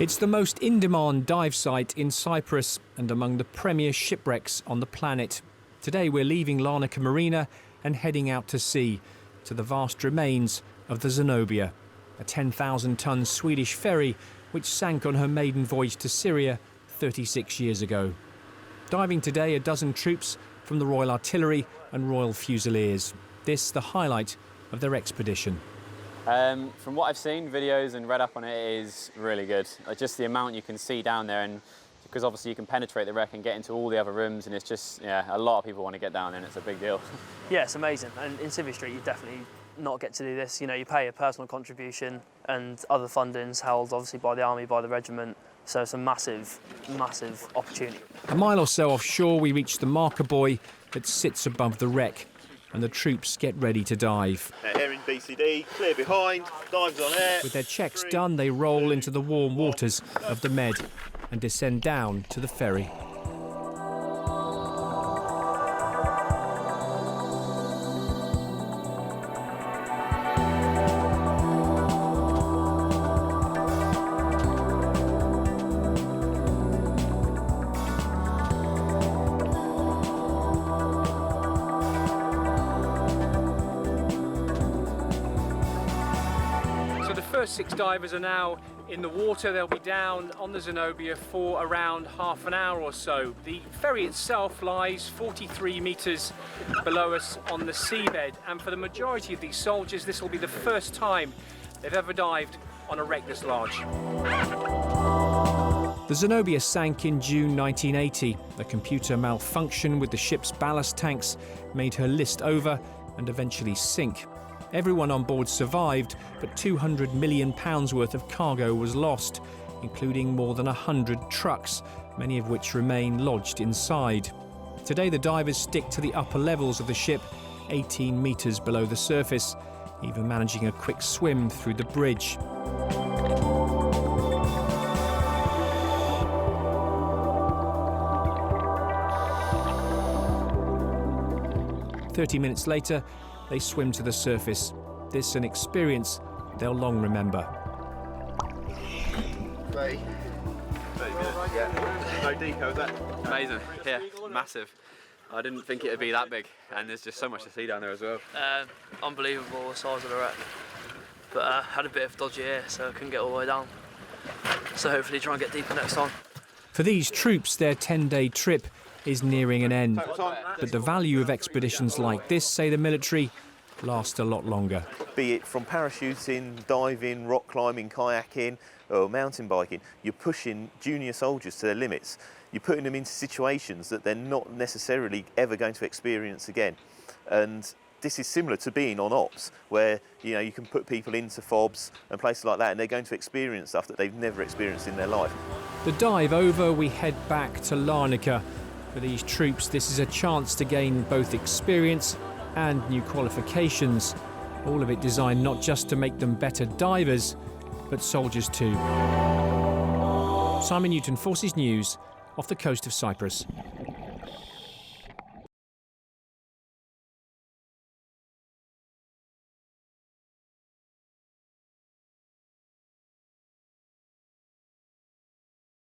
It's the most in-demand dive site in Cyprus and among the premier shipwrecks on the planet. Today we're leaving Larnaca Marina and heading out to sea, to the vast remains of the Zenobia, a 10,000-tonne Swedish ferry which sank on her maiden voyage to Syria 36 years ago. Diving today, a dozen troops from the Royal Artillery and Royal Fusiliers. This the highlight of their expedition. From what I've seen, videos and read up on it, is really good. Just the amount you can see down there, and because obviously you can penetrate the wreck and get into all the other rooms, and it's just, yeah, a lot of people want to get down there and it's a big deal. Yeah, it's amazing. And in Civvy Street, you definitely not get to do this. You know, you pay a personal contribution and other funding's held obviously by the army, by the regiment. So it's a massive, massive opportunity. A mile or so offshore, we reach the marker buoy that sits above the wreck, and the troops get ready to dive. Air in BCD, clear behind, dives on air. With their checks done, they roll into the warm waters of the Med and descend down to the ferry. The first 6 divers are now in the water. They'll be down on the Zenobia for around half an hour or so. The ferry itself lies 43 metres below us on the seabed, and for the majority of these soldiers this will be the first time they've ever dived on a wreck this large. The Zenobia sank in June 1980. A computer malfunction with the ship's ballast tanks made her list over and eventually sink. Everyone on board survived, but £200 million worth of cargo was lost, including more than 100 trucks, many of which remain lodged inside. Today the divers stick to the upper levels of the ship, 18 metres below the surface, even managing a quick swim through the bridge. "30 minutes later, they swim to the surface. This an experience they'll long remember. Very good. Yeah. No deco, is that? Amazing, yeah, massive. I didn't think it would be that big, and there's just so much to see down there as well. Unbelievable the size of the wreck. But had a bit of dodgy air, so I couldn't get all the way down. So hopefully try and get deeper next time. For these troops, their 10-day trip is nearing an end. But the value of expeditions like this, say the military, last a lot longer. Be it from parachuting, diving, rock climbing, kayaking, or mountain biking, you're pushing junior soldiers to their limits. You're putting them into situations that they're not necessarily ever going to experience again. And this is similar to being on ops, where you can put people into FOBs and places like that, and they're going to experience stuff that they've never experienced in their life. The dive over, we head back to Larnaca. For these troops, this is a chance to gain both experience and new qualifications. All of it designed not just to make them better divers, but soldiers too. Simon Newton, Forces News, off the coast of Cyprus.